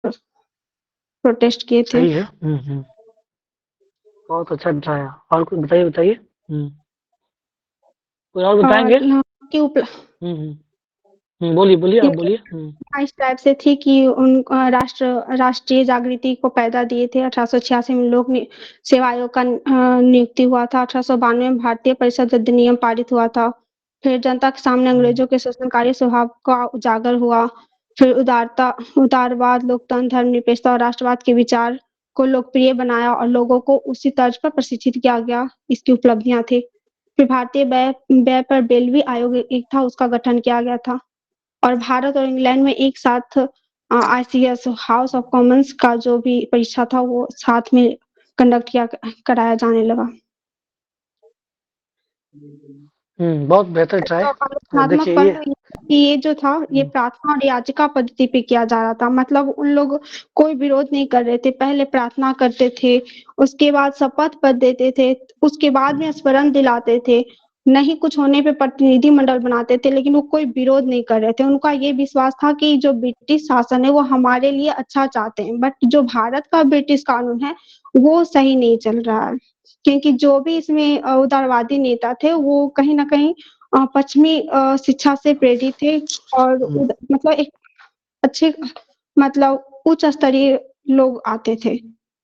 Protest किए थे। सही है। बहुत अच्छा ड्राया। और कुछ बताइए, बताइए। कोई और और बताएँगे? यहाँ की हुँ, हुँ। बोलिए, बोलिए, आप बोलिए। इस टाइप से थी कि राष्ट्रीय जागृति को पैदा दिए थे। 1886 में लोक सेवा आयोग का नियुक्ति हुआ था। 1892 में भारतीय परिषद अधिनियम पारित हुआ था। फिर जनता के सामने अंग्रेजों के शोषणकारी स्वभाव का उजागर हुआ। फिर उदारवाद, लोकतंत्र, धर्मनिरपेक्षता और राष्ट्रवाद के विचार को लोकप्रिय बनाया और लोगों को उसी तर्ज पर प्रशिक्षित किया गया। इसकी उपलब्धियां थी। फिर भारतीय व्यय व्यय पर बेलवी आयोग एक था, उसका गठन किया गया था। और भारत और इंग्लैंड में एक साथ आईसीएस हाउस ऑफ कॉमन्स का जो भी परीक्षा था वो साथ में कंडक्ट किया कराया जाने लगा। बहुत बेहतर ट्राई। तो आलोचनात्मक देखिए पहलू ये ये जो था ये हुँ, प्रार्थना और याचिका पद्धति पे किया जा रहा था। मतलब उन लोग कोई विरोध नहीं कर रहे थे। पहले प्रार्थना करते थे, उसके बाद शपथ पत्र देते थे, उसके बाद में स्मरण दिलाते थे। नहीं कुछ होने पे प्रतिनिधि मंडल बनाते थे, लेकिन वो कोई विरोध नहीं कर रहे थे। उनका ये विश्वास था कि जो ब्रिटिश शासन है वो हमारे लिए अच्छा चाहते हैं, बट जो भारत का ब्रिटिश कानून है वो सही नहीं चल रहा है। क्योंकि जो भी इसमें उदारवादी नेता थे वो कहीं ना कहीं पश्चिमी शिक्षा से प्रेरित थे और हुँ, मतलब एक अच्छे मतलब उच्च स्तरीय लोग आते थे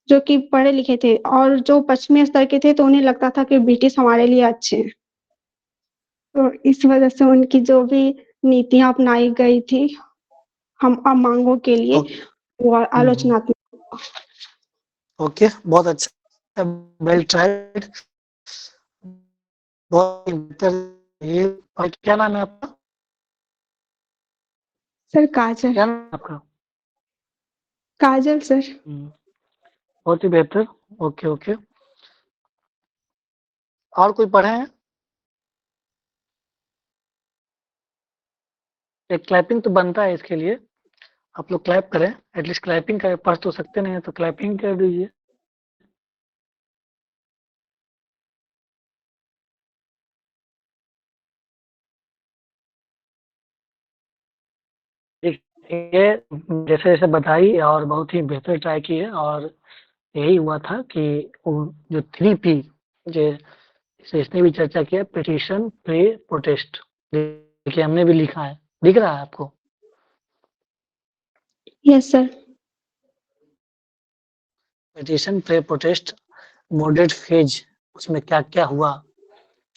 जो कि पढ़े लिखे थे, और जो पश्चिमी स्तर के थे तो उन्हें लगता था कि ब्रिटिश हमारे लिए अच्छे हैं। तो इस वजह से उनकी जो भी नीतियां अपनाई गई थी हम मांगों के लिए ओक वो हुँ, आलोचनात्मक। ओके, बहुत अच्छा, वेल ट्राइड, बहुत ही बेहतर। ये और क्या नाम है आपका? सर काजल। क्या नाम है आपका? काजल सर। हुँ, बहुत ही बेहतर। Okay, okay. और कोई पढ़े हैं? एक क्लैपिंग तो बनता है इसके लिए। आप लोग क्लैप करें, एटलीस्ट क्लैपिंग करें, पढ़ तो सकते नहीं हैं तो क्लैपिंग कर दीजिए। देखिए, जैसे-जैसे बताई और बहुत ही बेहतर ट्राई की है, और यही हुआ था कि वो जो 3 पी जे से इसने भी चर्चा किया, पिटीशन, प्रे, प्रोटेस्ट। देखिए हमने भी लिखा है, दिख रहा है आपको? Yes sir. Petition, pray, protest, moderate phase, उसमें क्या-क्या हुआ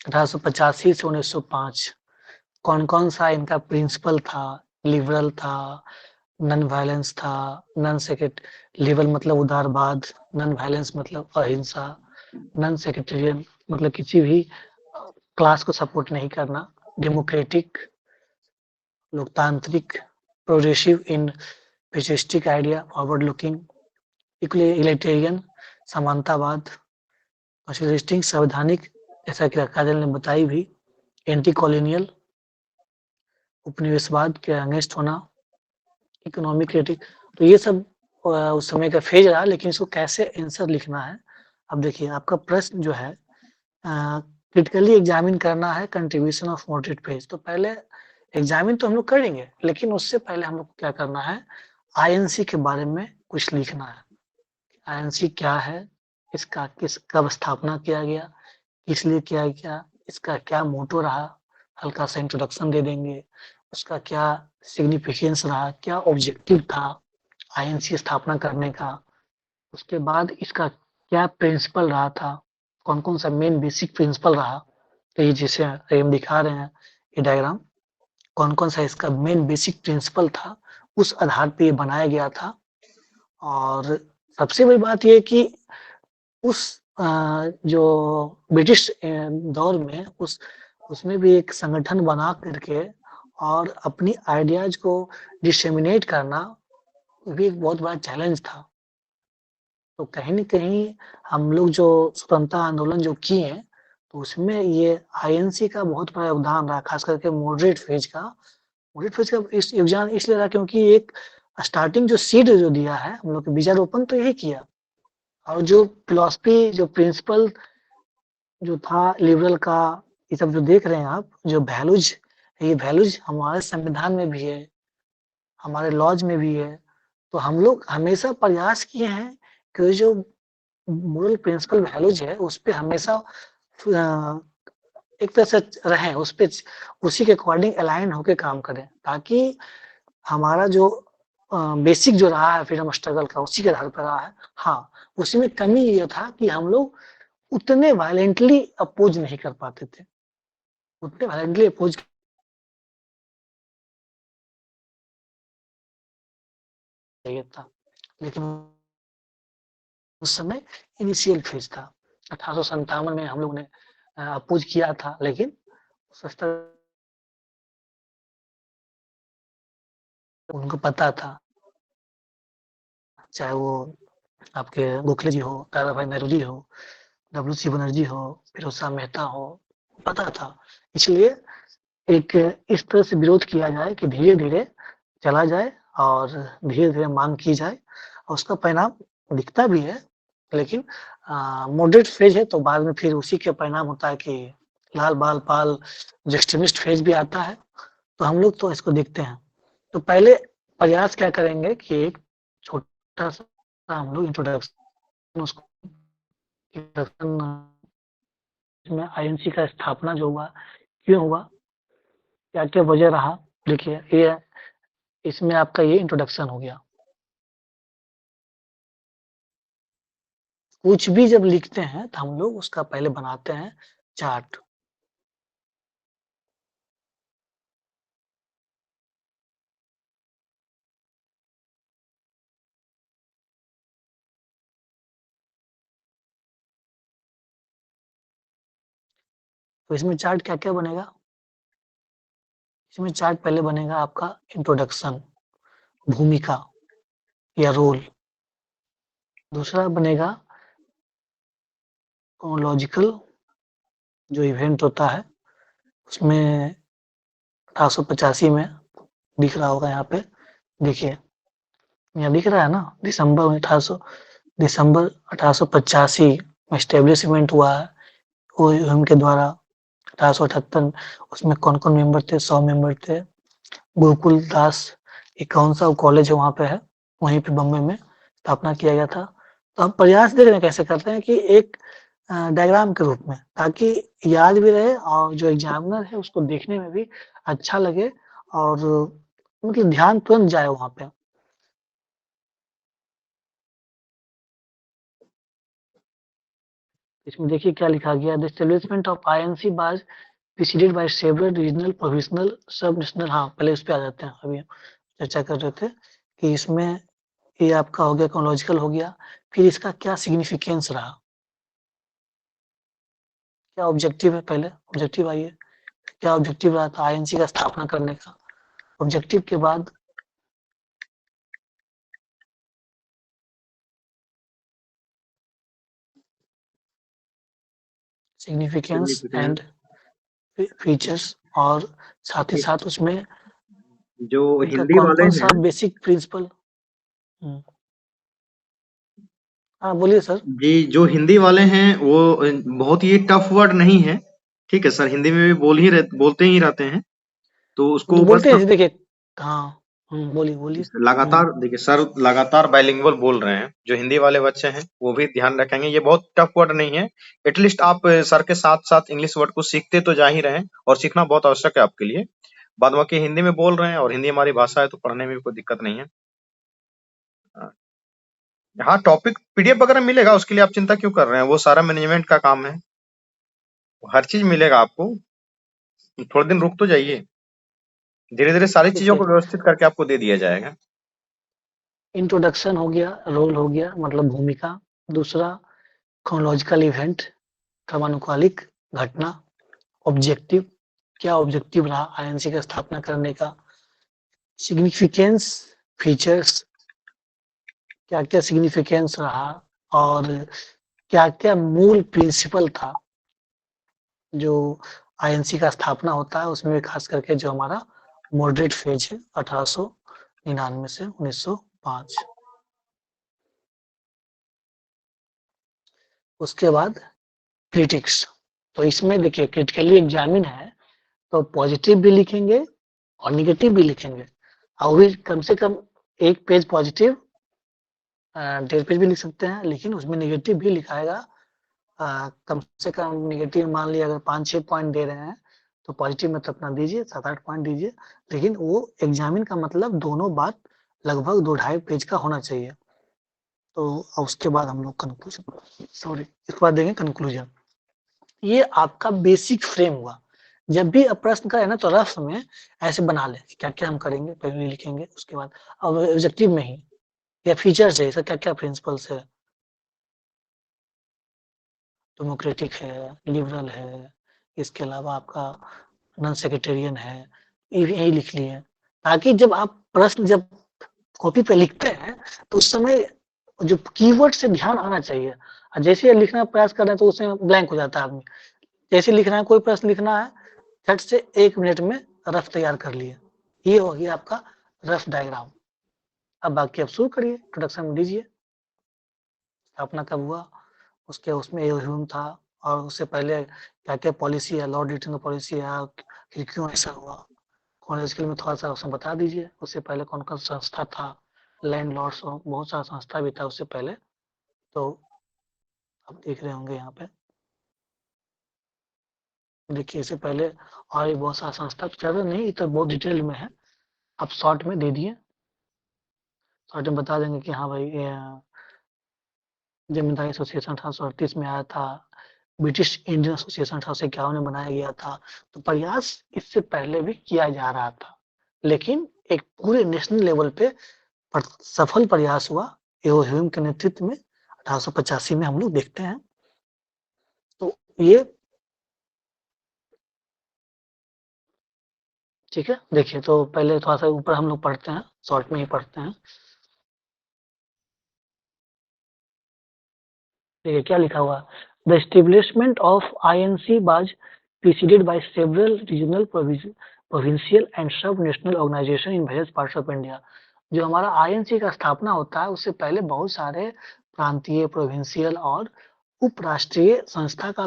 1885 से 1905। कौन-कौन सा इनका प्रिंसिपल था, लिबरल था, नॉन वायलेंस था, नॉन सेक्रेट लिबरल मतलब उदारवाद, नॉन वायलेंस मतलब अहिंसा, नॉन सेक्रेटेरियन मतलब किसी भी क्लास को सपोर्ट नहीं करना, डेमोक्रेटिक, लोकतांत्रिक, progressive in fascistic idea, forward looking, egalitarian, समानतावाद, सोशलिस्टिक, संवैधानिक, जैसा कि काजल ने बताई भी, एंटी कॉलोनियल, उपनिवेशवाद के अगेंस्ट होना, इकोनॉमिक क्रिटिक। तो ये सब उस समय का फेज रहा, लेकिन इसको कैसे आंसर लिखना है। अब देखिए आपका प्रश्न जो है क्रिटिकली एग्जामिन करना है कंट्रीब्यूशन ऑफ मॉडरेट फेज। तो पहले एग्जामिन तो हम लोग करेंगे, लेकिन उससे पहले हम लोग को क्या करना है, आईएनसी के बारे में कुछ लिखना है। आईएनसी क्या है, इसका किस कब स्थापना किया गया, किस लिए किया गया, इसका क्या मोटो रहा, हल्का सा इंट्रोडक्शन दे देंगे, उसका क्या सिग्निफिकेंस रहा, क्या ऑब्जेक्टिव था आईएनसी स्थापना करने का, उसके बाद इसका क्या प्रिंसिपल रहा था, कौन-कौन सा मेन बेसिक प्रिंसिपल रहा। तो ये जैसे हम दिखा रहे हैं ये डायग्राम, कौन-कौन सा इसका मेन बेसिक प्रिंसिपल था, उस आधार पे ये बनाया गया था। और सबसे बड़ी बात ये है कि उस जो ब्रिटिश दौर में उसमें भी एक संगठन बना करके और अपनी आइडियाज़ को डिसेमिनेट करना भी एक बहुत बड़ा चैलेंज था। तो कहीं न कहीं हम लोग जो स्वतंत्रता आंदोलन जो किए हैं, तो उसमें ये आईएनसी का बहुत बड़ा योगदान रहा, खास करके मॉडरेट फेज का। मॉडरेट फेज का इस योगदान इसलिए रहा क्योंकि एक स्टार्टिंग जो सीड जो दिया है, हम लोग के बीजारोपण तो यही किया। और जो फिलॉसफी जो प्रिंसिपल जो था लिबरल का, ये सब जो देख रहे हैं आप, जो वैल्यूज, ये वैल्यूज हमारे संविधान में भी है, हमारे लॉज में भी है, तो हम लोग हमेशा प्रयास किए हैं कि जो मोरल प्रिंसिपल वैल्यूज है उस पे हमेशा एक तरह से रहें, उस पे उसी के अकॉर्डिंग अलाइन होकर काम करें, ताकि हमारा जो बेसिक जो रहा है फ्रीडम स्ट्रगल का उसी के आधार पर रहा है। हाँ, उसमें कमी ये था कि हम लोग उतने वायलेंटली अपोज नहीं कर पाते थे, उतने वायलेंटली अपोज चाहिए था, लेकिन उस समय इनिशियल फेज था। 1857 में हम लोग ने अपोज किया था, लेकिन सस्ता उनको पता था, चाहे वो आपके गोखले जी हो, दादा भाई नेहरू हो, डब्ल्यू.सी. बनर्जी हो, फिरोज शाह मेहता हो, पता था। इसलिए एक इस तरह से विरोध किया जाए कि धीरे-धीरे चला जाए और धीरे-धीरे मांग की जाए, और उसका परिणाम दिखता भी है, लेकिन मॉडरेट फेज है, तो बाद में फिर उसी के परिणाम होता है कि लाल बाल पाल जो एक्सट्रीमिस्ट फेज भी आता है, तो हम लोग तो इसको देखते हैं। तो पहले प्रयास क्या करेंगे कि एक छोटा सा हम लोग इंट्रोडक्शन उसको इंट्रोडक्शन में आईएनसी का स्थापना जो हुआ, क्यों हुआ, क्या-क्या वजह रहा, देखिए ये इसमें आपका ये इंट्रोडक्शन हो गया। कुछ भी जब लिखते हैं तो हम लोग उसका पहले बनाते हैं चार्ट। तो इसमें चार्ट क्या-क्या बनेगा? इसमें चार्ट पहले बनेगा आपका इंट्रोडक्शन, भूमिका या रोल। दूसरा बनेगा क्रोनोलॉजिकल जो इवेंट होता है, उसमें 1885 में दिख रहा होगा यहाँ पे, देखिए यहाँ दिख रहा है ना, दिसंबर 1885 में एस्टेब्लिशमेंट हुआ है ओयूएम के द्वारा। 1878 उसमें कौन-कौन मेंबर थे? 100 मेंबर थे। गोकुल दास, ये कौन-सा कॉलेज है वहाँ पे है, वहीं पे बम्बई में स्थापना किया गया था। तो हम प्रयास देख रहे हैं कैसे करते हैं कि एक डायग्राम के रूप में, ताकि याद भी रहे और जो एग्जामिनर है उसको देखने में भी अच्छा लगे और मतलब ध्यान तुरंत जाए वहाँ पे। इसमें देखिए क्या लिखा गया, the establishment of INC was preceded by several regional provisional सब नेशनल। हाँ, पहले उस पे आ जाते हैं, अभी चर्चा कर रहे थे कि इसमें ये आपका हो गया क्रोनोलॉजिकल हो गया, फिर इसका क्या सिग्निफिकेंस रहा, क्या ऑब्जेक्टिव है, पहले ऑब्जेक्टिव आइए, क्या ऑब्जेक्टिव रहा था आईएनसी का स्थापना करने का। ऑब्जेक्टिव के बाद सिग्निफिकेंस एंड फीचर्स, और साथ ही साथ उसमें जो उनका हिंदी वाले कौन-कौन सा हैं, बेसिक प्रिंसिपल। हाँ, बोलिए सर। जी, जो हिंदी वाले हैं वो बहुत ही टफ वर्ड नहीं है, ठीक है सर, हिंदी में भी बोलते ही रहते हैं, तो तो उसको बस बोलते हैं देखिए। हाँ, बोलिए बोलिए। लगातार देखिए सर, लगातार बाइलिंगुअल बोल रहे हैं, जो हिंदी वाले बच्चे हैं वो भी ध्यान रखेंगे, ये बहुत टफ वर्ड नहीं है। एटलीस्ट आप सर के साथ साथ इंग्लिश वर्ड को सीखते तो जा ही रहे हैं, और सीखना बहुत आवश्यक है आपके लिए। बाद बाकी हिंदी में बोल रहे हैं और हिंदी हमारी भाषा है, तो पढ़ने में भी कोई दिक्कत नहीं है। हाँ, टॉपिक पीडीएफ वगैरह मिलेगा, उसके लिए आप चिंता क्यों कर रहे हैं, वो सारा मैनेजमेंट का काम है, हर चीज मिलेगा आपको। थोड़े दिन रुक तो जाइए, धीरे धीरे सारी चीजों देखिए, को व्यवस्थित करके आपको दे दिया जाएगा। इंट्रोडक्शन हो गया, रोल हो गया मतलब भूमिका। दूसरा क्रोनोलॉजिकल इवेंट, क्रमानुकालिक घटना। ऑब्जेक्टिव, क्या ऑब्जेक्टिव रहा आईएनसी का स्थापना करने का। सिग्निफिकेंस, फीचर्स, क्या क्या सिग्निफिकेंस रहा, और क्या क्या मूल प्रिंसिपल था जो आईएनसी का स्थापना होता है, उसमें खास करके जो हमारा मॉडरेट फेज है 1899 से 1905। उसके बाद क्रिटिक्स। तो इसमें देखिए क्रिटिकली एग्जामिन है, तो पॉजिटिव भी लिखेंगे और निगेटिव भी लिखेंगे, और भी कम से कम एक पेज पॉजिटिव 1.5 पेज भी लिख सकते हैं, लेकिन उसमें नेगेटिव भी लिखाएगा। कम से कम नेगेटिव मान लिया अगर 5-6 पॉइंट दे रहे हैं, तो पॉजिटिव में तो अपना दीजिए 7-8 पॉइंट दीजिए, लेकिन वो एग्जामिन का मतलब दोनों बात लगभग 2-2.5 पेज का होना चाहिए। तो उसके बाद हम लोग इसके बाद देंगे कंक्लूजन। ये आपका बेसिक फ्रेम हुआ। जब भी आप प्रश्न करें ना, तो रफ में ऐसे बना लें क्या क्या हम करेंगे, पहले लिखेंगे, उसके बाद अब ऑब्जेक्टिव में ही या फीचर्स है, इसका क्या क्या प्रिंसिपल्स है, डेमोक्रेटिक है, लिबरल है, इसके अलावा आपका नॉन सेक्रेटेरियन है, यही लिख लिए, ताकि जब आप प्रश्न जब कॉपी पे लिखते हैं तो उस समय जो कीवर्ड से ध्यान आना चाहिए। और जैसे लिखना प्रयास कर रहे हैं तो उसमें ब्लैंक हो जाता है आदमी। जैसे लिखना है, कोई प्रश्न लिखना है, झट से 1 मिनट में रफ तैयार कर लिए। ये हो गया आपका रफ डायग्राम। अब बाकी आप शुरू करिए, इंट्रोडक्शन में दीजिए स्थापना कब हुआ, उसके उसमें ह्यूम था, और उससे पहले क्या क्या पॉलिसी है, लॉर्ड रिटर्न पॉलिसी है, फिर क्यों ऐसा हुआ, कॉलेज के लिए थोड़ा सा उसमें बता दीजिए। उससे पहले कौन कौन संस्था था, लैंड लॉर्ड्स, बहुत सारा संस्था भी था उससे पहले। तो आप देख रहे होंगे यहाँ पे, देखिए इससे पहले और भी बहुत सारा संस्था, ज़्यादा नहीं, तो बहुत डिटेल में है, आप शॉर्ट में दे दिए, शॉर्ट में बता देंगे कि हाँ भाई जमींदारी एसोसिएशन 1838 में आया था, ब्रिटिश इंडियन एसोसिएशन 1851 में बनाया गया था। तो प्रयास इससे पहले भी किया जा रहा था, लेकिन एक पूरे नेशनल लेवल पे सफल प्रयास हुआ एओ ह्यूम के नेतृत्व में 1885 में हम लोग देखते हैं। तो ये ठीक है, देखिए तो पहले थोड़ा सा ऊपर हम लोग पढ़ते हैं, शॉर्ट में ही पढ़ते हैं। देखिए क्या लिखा हुआ, the establishment of INC was preceded by several regional, provincial and sub-national organization in various parts of India। जो हमारा आईएनसी का स्थापना होता है, उससे पहले बहुत सारे प्रांतीय, प्रोविंशियल और उपराष्ट्रीय संस्था का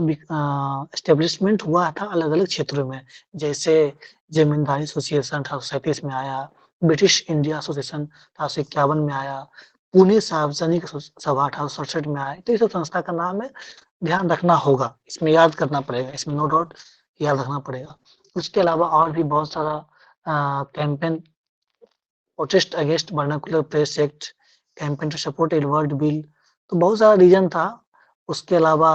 एस्टेब्लिशमेंट हुआ था अलग अलग क्षेत्रों में। जैसे जमींदारी एसोसिएशन 1837 में आया, ब्रिटिश इंडिया एसोसिएशन 1851 में आया, पुणे सार्वजनिक सभा 1867 में आया। तो ये सब संस्था का नाम है, ध्यान रखना होगा, इसमें याद करना पड़ेगा, इसमें नो डाउट याद रखना पड़ेगा। उसके अलावा और भी बहुत सारा campaign, protest against vernacular press act, campaign to support Edward bill, तो बहुत सारा रीजन था। उसके अलावा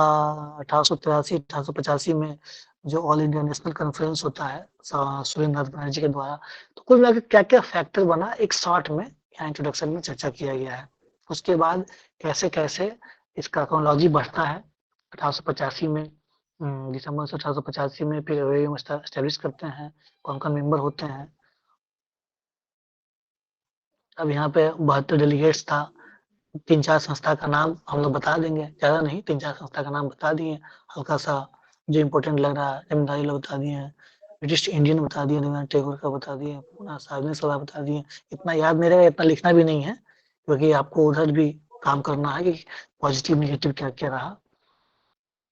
1883 1885 में जो ऑल इंडिया नेशनल कॉन्फ्रेंस होता है सुरेंद्र नाथ बनर्जी के द्वारा। तो कुल मिलाकर क्या क्या फैक्टर बना, एक शॉर्ट में यहाँ इंट्रोडक्शन में चर्चा किया गया है। उसके बाद कैसे कैसे इसका क्रोनोलॉजी बढ़ता है, 1885 में दिसंबर से 1885 में फिर एस्टेब्लिश करते हैं, कौन कौन मेंबर होते हैं। अब यहाँ पे 72 डेलीगेट्स था, 3-4 संस्था का नाम हम लोग बता देंगे, ज्यादा नहीं, 3-4 संस्था का नाम बता दिए, हल्का सा जो इम्पोर्टेंट लग रहा है, जमींदारी लोग बता दिए हैं, ब्रिटिश इंडियन बता दिए, रविन्द्रनाथ टैगोर का बता दिए, पूना सार्वजनिक सभा बता दिए। इतना याद नहीं रहेगा, इतना लिखना भी नहीं है, क्योंकि आपको उधर भी काम करना है कि पॉजिटिव निगेटिव क्या क्या रहा।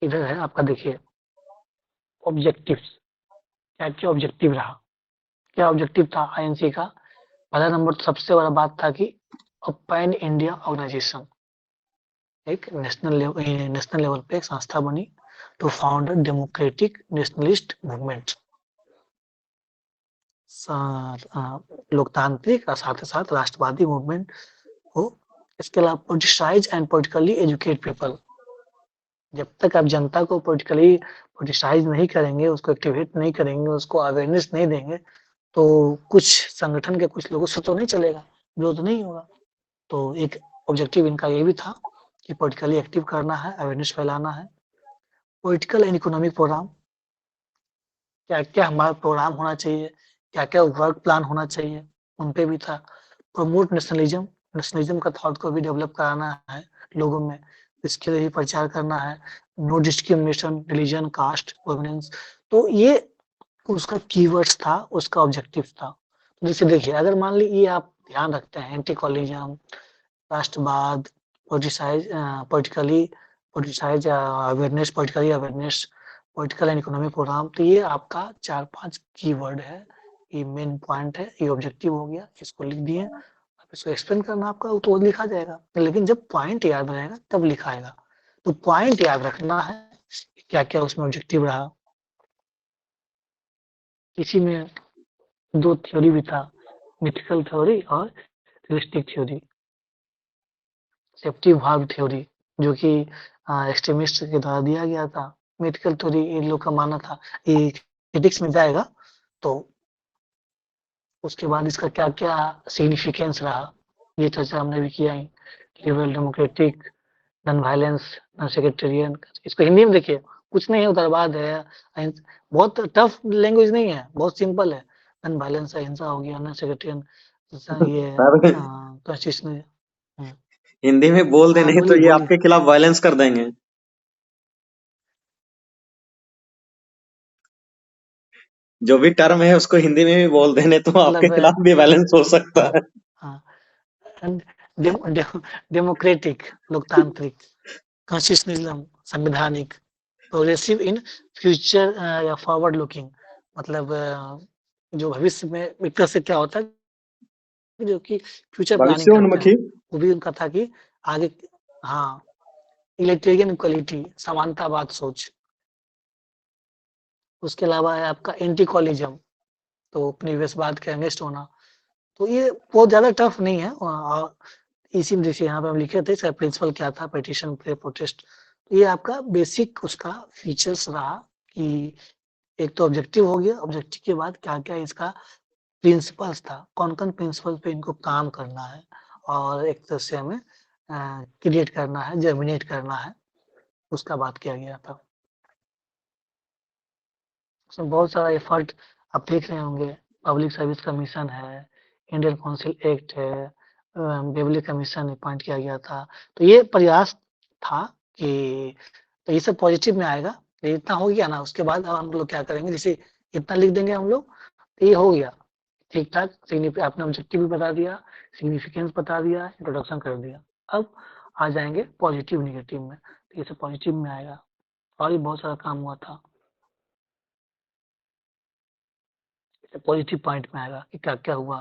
इधर है आपका, देखिए ऑब्जेक्टिव, क्या क्या ऑब्जेक्टिव रहा, क्या ऑब्जेक्टिव था आईएनसी का। पहला नंबर तो सबसे बड़ा बात था कि पैन इंडिया ऑर्गेनाइजेशन, एक नेशनल लेवल पे एक संस्था बनी to found democratic nationalist movement, लोकतांत्रिक और साथ ही साथ राष्ट्रवादी मूवमेंट हो। इसके अलावा politicise and politically educate people, जब तक आप जनता को पॉलिटिकली पोलिटिसाइज नहीं करेंगे, उसको एक्टिवेट नहीं करेंगे, उसको अवेयरनेस नहीं देंगे, तो कुछ संगठन के कुछ लोगों से तो नहीं चलेगा, विरोध नहीं होगा। तो एक ऑब्जेक्टिव इनका ये भी था कि पॉलिटिकली एक्टिव करना है, अवेयरनेस फैलाना है। पॉलिटिकल एंड इकोनॉमिक प्रोग्राम, क्या क्या हमारा प्रोग्राम होना चाहिए, क्या क्या वर्क प्लान होना चाहिए, उन पे भी था। प्रमोट नेशनलिज्म, नेशनलिज्म का थॉट को भी डेवलप कराना है लोगों में, इसके लिए भी प्रचार करना है। No discrimination, religion, caste, provenance, तो ये उसका कीवर्ड्स था, उसका ऑब्जेक्टिव था। जैसे देखिए, अगर मान ली ये आप ध्यान रखते हैं, एंटी कॉलोनिज्म, राष्ट्रवाद, politically awareness, politically awareness, political and economic programme, तो ये आपका 4-5 कीवर्ड है, ये मेन पॉइंट है, ये ऑब्जेक्टिव हो गया, इसको लिख दिए। इसको एक्सप्लेन करना आपका तो लिखा जाएगा, लेकिन जब पॉइंट याद रहेगा तब लिखाएगा। तो पॉइंट याद रखना है, क्या-क्या उसमें ऑब्जेक्टिव रहा। इसी में 2 थ्योरी भी था, मिथिकल थ्योरी और realistic theory. Safety valve theory जो कि एक्सट्रीमिस्ट के द्वारा दिया गया था। मिथिकल थ्योरी इन लोग का मानना था, ये एथिक्स में जाएगा, तो उसके बाद इसका क्या-क्या सिग्निफिकेंस रहा, ये चर्चा हमने भी किया ही। Liberal democratic, non violence, non sectarian. इसको हिंदी में देखिए, कुछ नहीं उग्रवाद है, बहुत टफ लैंग्वेज नहीं है, बहुत सिंपल है। नॉन वायलेंस अहिंसा हो गया, नॉन सेक्रेटेरियन ये सर कॉन्स्टिट्यूशनल। हिंदी में बोल दे हाँ, नहीं तो बोलिए, ये बोलिए। आपके खिलाफ वायलेंस कर देंगे। जो भी टर्म है उसको हिंदी में भी बोल देने तो आपके मतलब खिलाफ भी वायलेंस हो सकता हाँ, है। हाँ, डेमोक्रेटिक, लोकतांत्रिक, कॉन्स्टिट्यूशनलिज्म, संवैधानिक, प्रोग्रेसिव इन फ्यूचर या फॉरवर्ड लुकिंग। मतलब जो भविष्य में एक तरह से क्या होता है, जो कि फ्यूचर प्लानिंग करते हैं। भविष्योन्मुखी। वो भी उनका था कि आगे, हाँ, इलेक्ट्रियन इक्वलिटी, समानतावाद सोच। उसके अलावा है आपका एंटी कॉलिज्म, तो उपनिवेशवाद के अगेंस्ट होना। तो ये बहुत ज्यादा टफ नहीं है। और इसी में देखिए यहाँ पे हम लिखे थे इसका प्रिंसिपल क्या था, पिटीशन पे प्रोटेस्ट। तो ये आपका बेसिक उसका फीचर्स रहा कि एक तो ऑब्जेक्टिव हो गया, ऑब्जेक्टिव के बाद क्या क्या इसका प्रिंसिपल्स था, कौन कौन प्रिंसिपल पे इनको काम करना है, और एक तरह से हमें क्रिएट करना है, जर्मिनेट करना है, उसका बात किया गया था। उसमें बहुत सारा एफर्ट आप देख रहे होंगे। पब्लिक सर्विस कमीशन है, इंडियन काउंसिल एक्ट है, बेवली कमीशन अपॉइंट किया गया था। तो ये प्रयास था कि, तो ये सब पॉजिटिव में आएगा। तो इतना हो गया ना, उसके बाद अब हम लोग क्या करेंगे, जैसे इतना लिख देंगे हम लोग, तो ये हो गया ठीक ठाक। आपने ऑब्जेक्टिव भी बता दिया, सिग्निफिकेंस बता दिया, इंट्रोडक्शन कर दिया। अब आ जाएंगे पॉजिटिव निगेटिव में, तो ये सब पॉजिटिव में आएगा। और भी बहुत सारा काम हुआ था, पॉजिटिव पॉइंट में आएगा कि क्या क्या हुआ।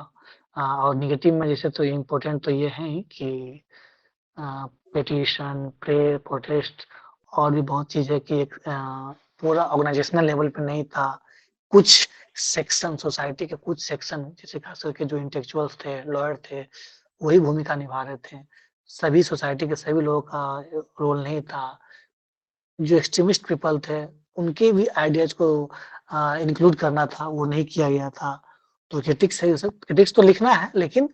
और निगेटिव में जैसे तो इम्पोर्टेंट तो ये है ही कि पिटीशन, प्रे, प्रोटेस्ट, और भी बहुत चीज है कि एक पूरा ऑर्गेनाइजेशनल लेवल पे नहीं था। कुछ सेक्शन, सोसाइटी के कुछ सेक्शन, जैसे खास करके जो इंटेलेक्चुअल्स थे, लॉयर थे, वही भूमिका निभा रहे थे। सभी सोसाइटी के सभी लोगों का रोल नहीं था। जो एक्सट्रीमिस्ट पीपल थे, उनके भी आइडियाज को इंक्लूड करना था, वो नहीं किया गया था। तो क्रिटिक्स है, सब क्रिटिक्स तो लिखना है, लेकिन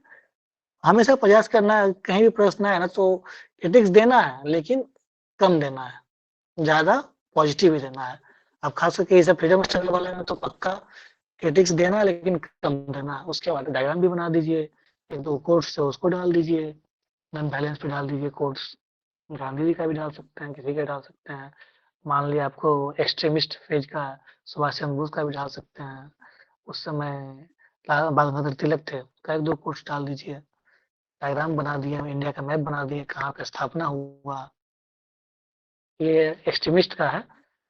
हमेशा प्रयास करना है, कहीं भी प्रश्न है ना तो क्रिटिक्स देना है, लेकिन कम देना है, ज्यादा पॉजिटिव ही देना है। अब खास करके ये सब फ्रीडम स्ट्रगल वाले में तो पक्का क्रिटिक्स देना है, लेकिन कम देना है। उसके बाद डायग्राम भी बना दीजिए, एक दो कोट्स है उसको डाल दीजिए, नॉन बैलेंस पे डाल दीजिए कोट्स। गांधी जी का भी डाल सकते हैं, किसी का डाल सकते हैं। मान लिया आपको एक्सट्रीमिस्ट फेज का, सुभाष चंद्र बोस का भी डाल सकते हैं। उस समय बाल गंगाधर तिलक थे, का एक दो कोट्स डाल दीजिए। डायग्राम बना दिए, इंडिया का मैप बना दिए, कहाँ पे स्थापना हुआ। ये एक्सट्रीमिस्ट का है।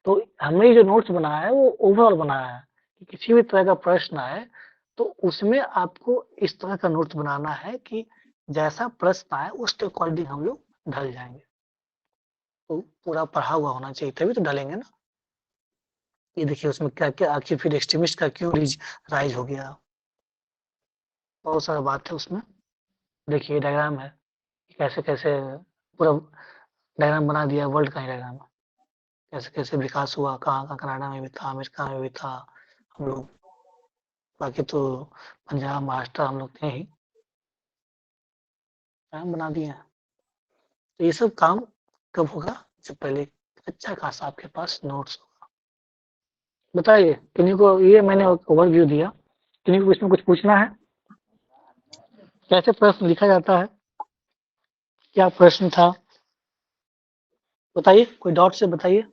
तो हमने जो नोट्स बनाया है वो ओवरऑल बनाया है कि किसी भी तरह का प्रश्न आए तो उसमें आपको इस तरह का नोट्स बनाना है कि जैसा प्रश्न आए उसके अकॉर्डिंग हम लोग ढल जाएंगे। तो पूरा पढ़ा हुआ होना चाहिए, तभी तो ढलेंगे ना। ये देखिए उसमें क्या क्या, आखिर फिर एक्सट्रीमिस्ट का क्यों राइज हो गया, बहुत सारा बात है उसमें। देखिए डायग्राम है, कैसे कैसे पूरा डायग्राम बना दिया, वर्ल्ड का ही डायग्राम है, कैसे कैसे विकास हुआ, कहाँ कहाँ, कनाडा में भी था, अमेरिका में भी था। हम लोग बाकी तो पंजाब, महाराष्ट्र हम लोग थे ही, डायग्राम बना दिए हैं। तो ये सब काम कब होगा, जब पहले अच्छा खासा आपके पास नोट्स होगा। बताइए किन्हीं को, ये मैंने ओवरव्यू दिया, किन्हीं को इसमें कुछ पूछना है, कैसे प्रश्न लिखा जाता है, क्या प्रश्न था, बताइए, कोई डाउट से बताइए।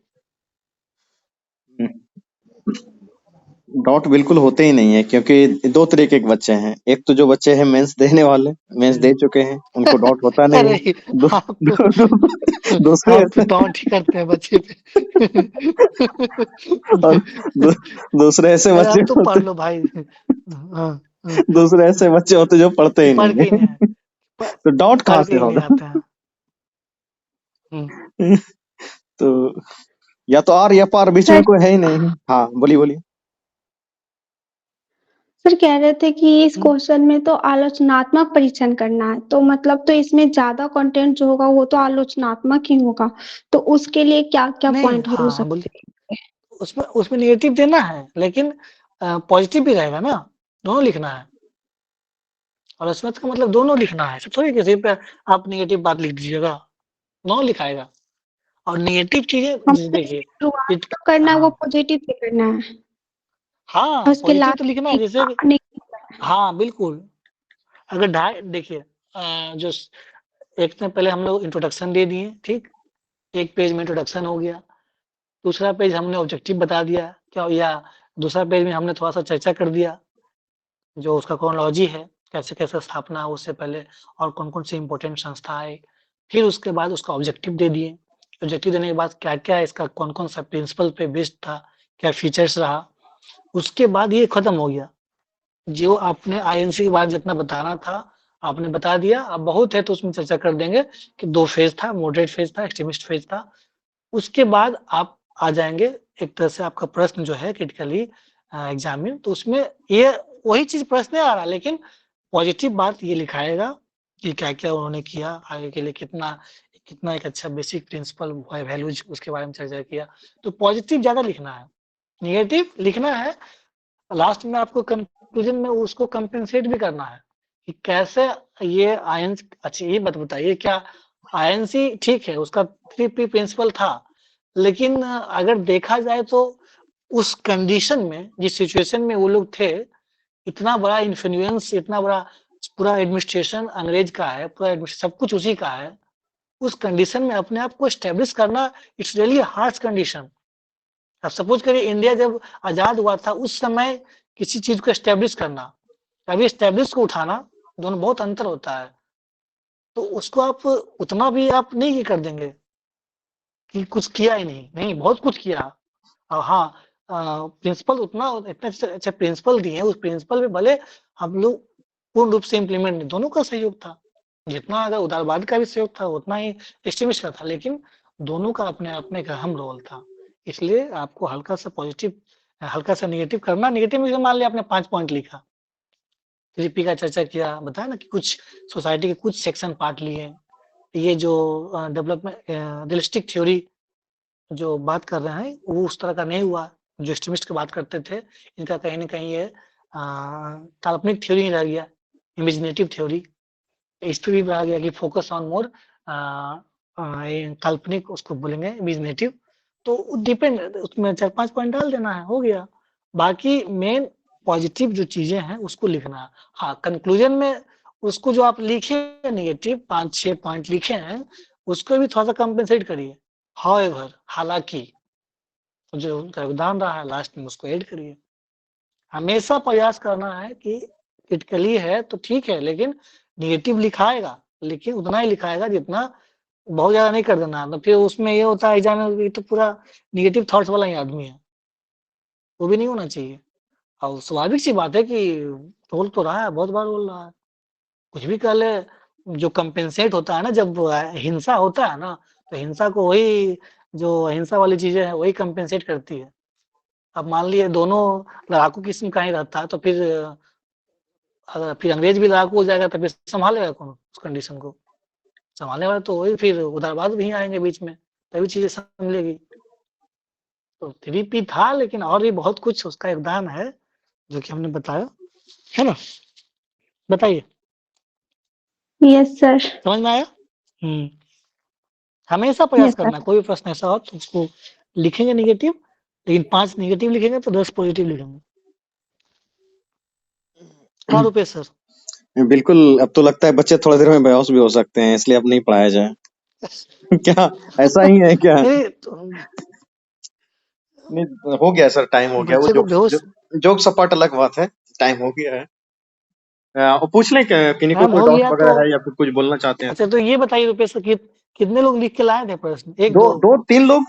डाउट बिल्कुल होते ही नहीं है, क्योंकि दो तरीके के बच्चे हैं। एक तो जो बच्चे हैं मेंस देने वाले, मेंस दे चुके हैं, उनको डाउट होता नहीं है। अरे दू, आप दू, तो दू, दूसरे आप तो ऐसे, टॉन्ट ही करते हैं बच्चे पे। और दूसरे ऐसे अरे बच्चे आप तो होते, पढ़ लो भाई। हाँ, हाँ, दूसरे ऐसे बच्चे होते जो पढ़ते ही पढ़ नहीं के ही नहीं है। आए। प- तो डॉट कहाँ पढ़ के से ही नहीं होगा? आते हैं। हम्म। तो या तो आर या पार, बीच में सर कोई है ही नहीं। हाँ, बोलिए बोलिए। सर कह रहे थे कि इस हम्म। क्वेश्चन में तो आलोचनात्मक परीक्षण करना है, तो मतलब तो इसमें ज्यादा कंटेंट जो होगा वो तो आलोचनात्मक ही होगा, तो उसके लिए क्या क्या नहीं, पॉइंट हो हाँ बोलिए। सकते हैं? उसमें उसमें नेगेटिव देना है, लेकिन पॉजिटिव भी रहेगा ना, दोनों लिखना है। और उसमें का मतलब दोनों लिखना है, सब थोड़ी किसी पे आप नेगेटिव बात लिख दीजिएगा, दोनों लिखाएगा। और नेगेटिव चीजें हमको देखिए, शुरुआत इट तो करना है वो हाँ, पॉजिटिव से करना है, और हाँ उसके पॉजिटिव तो लिखना है, जैसे लास्ट नहीं। हाँ बिल्कुल। अगर ढाई देखिए, जो एक से पहले हम लोग इंट्रोडक्शन दे दिए, ठीक, एक पेज में इंट्रोडक्शन हो गया, दूसरा पेज हमने ऑब्जेक्टिव बता दिया क्या, या दूसरा पेज में हमने थोड़ा सा चर्चा कर दिया जो उसका क्रोनोलॉजी है, कैसे कैसे स्थापना है उससे पहले, और कौन कौन सी इंपॉर्टेंट संस्था है। फिर उसके बाद उसका ऑब्जेक्टिव दे दिए, ऑब्जेक्टिव देने के बाद क्या क्या इसका कौन कौन सा प्रिंसिपल पे बेस्ड था, क्या फीचर्स रहा, उसके बाद ये खत्म हो गया। जो आपने आईएनसी के बाद जितना बताना था आपने बता दिया। अब बहुत है तो उसमें चर्चा कर देंगे कि 2 फेज था, मॉडरेट फेज था, एक्सट्रीमिस्ट फेज था। उसके बाद आप आ जाएंगे, एक तरह से आपका प्रश्न जो है क्रिटिकली एग्जाम में, तो उसमें ये वही चीज प्रश्न आ रहा, लेकिन पॉजिटिव बात ये लिखाएगा कि क्या क्या उन्होंने किया आगे के लिए, कितना कितना एक अच्छा बेसिक प्रिंसिपल वैल्यूज उसके बारे में चर्चा किया। तो पॉजिटिव ज्यादा लिखना है, निगेटिव लिखना है लास्ट में, आपको कंक्लूजन में उसको कंपेंसेट भी करना है कि कैसे ये आयन। अच्छा ये बात बताइए, क्या आईएनसी ठीक है उसका 3P प्रिंसिपल था, लेकिन अगर देखा जाए तो उस कंडीशन में, जिस सिचुएशन में वो लोग थे, इतना बड़ा इन्फ्लुएंस, इतना बड़ा पूरा एडमिनिस्ट्रेशन अंग्रेज का है, पूरा सब कुछ उसी का है, उस कंडीशन में अपने आप को स्टेब्लिश करना, इट्स रियली हार्श कंडीशन। अब सपोज करिए इंडिया जब आजाद हुआ था उस समय किसी चीज को स्टेब्लिश करना, अभी स्टेब्लिश को उठाना, दोनों बहुत अंतर होता है। तो उसको आप उतना भी आप नहीं ये कर देंगे कि कुछ किया ही नहीं, नहीं बहुत कुछ किया। और हाँ, प्रिंसिपल उतना इतने अच्छे प्रिंसिपल दिए, उस प्रिंसिपल में भले हम लोग पूर्ण रूप से इम्प्लीमेंट नहीं, दोनों का सहयोग था, जितना अगर उदारवाद का भी सहयोग था उतना ही एक्सट्रीमिस्ट का था, लेकिन दोनों का अपने आप में एक अहम रोल था। इसलिए आपको हल्का सा पॉजिटिव, हल्का सा निगेटिव करना। निगेटिव में मान लिया आपने 5 पॉइंट लिखा, 3P का चर्चा किया, बताया ना कि कुछ सोसाइटी के कुछ सेक्शन पार्ट लिए, ये जो डेवलपमेंट रियलिस्टिक थ्योरी जो बात कर रहे हैं वो उस तरह का नहीं हुआ जो एक्सट्रीमिस्ट की बात करते थे। इनका कहीं ना कहीं ये काल्पनिक थ्योरी रह गया, इमेजिनेटिव थ्योरी। इस पे भी आ गया कि फोकस ऑन मोर काल्पनिक उसको बोलेंगे, इमेजिनेटिव। तो डिपेंड, उसमें 4-5 पॉइंट डाल देना है, हो गया। बाकी मेन पॉजिटिव जो चीजें हैं उसको लिखना है। हाँ, कंक्लूजन में उसको जो आप लिखे नेगेटिव 5-6 पॉइंट लिखे हैं उसको भी थोड़ा सा कंपेंसेट करिए। हाउएवर, हालांकि जो उनका योगदान रहा है लास्ट में उसको ऐड करिए। हमेशा प्रयास करना है कि क्रिटिकली है तो ठीक है, लेकिन निगेटिव लिखाएगा, लेकिन उतना ही लिखाएगा जितना, बहुत ज्यादा नहीं कर देना। तो फिर उसमें ये होता है एग्जाम में, ये तो पूरा निगेटिव थॉट्स वाला ही आदमी है, वो भी नहीं होना चाहिए। और स्वाभाविक सी बात है कि बोल तो रहा है, बहुत बार बोल रहा है, कुछ भी कर ले। जो कंपेंसेट होता है ना, जब हिंसा होता है ना, तो हिंसा को वही, जो हिंसा वाली चीजें है वही कंपेंसेट करती है। अब मान लिए दोनों लड़ाकू किस्म का ही रहता है, तो फिर अगर फिर अंग्रेज भी लड़ाकू हो जाएगा तो फिर संभालेगा कौन उस कंडीशन को? संभालने वाला तो वही, फिर उदारवाद भी आएंगे बीच में, तभी चीजें संभलेगी। तो 3P था, लेकिन और भी बहुत कुछ उसका योगदान है जो कि हमने बताया, है ना? बताइए, यस सर। समझ में आया? हमेशा प्रयास यस सर। करना, कोई भी प्रश्न ऐसा हो तो उसको लिखेंगे निगेटिव, लेकिन 5 निगेटिव लिखेंगे तो 10 पॉजिटिव लिखेंगे। हाँ रुपेश सर। बिल्कुल, अब तो लगता है बच्चे थोड़ी देर में बेहोश भी हो सकते हैं, इसलिए अब नहीं पढ़ाया जाए। क्या ऐसा ही है क्या? नहीं तो नहीं, हो गया सर, टाइम हो गया। वो बच्चे को बेहोश, जोक सपाट अलग बात है, टाइम हो गया है। वो पूछ लें कि किन्हीं को टाइम कोई हो डाउट गया तो। वगैरह है या फिर कुछ बोलना चाहते हैं अच्छा तो। तो ये बताइए रुपेश सर कि कितने लोग लिख के लाए थे प्रश्न? 1 दो 2? दो 3 लोग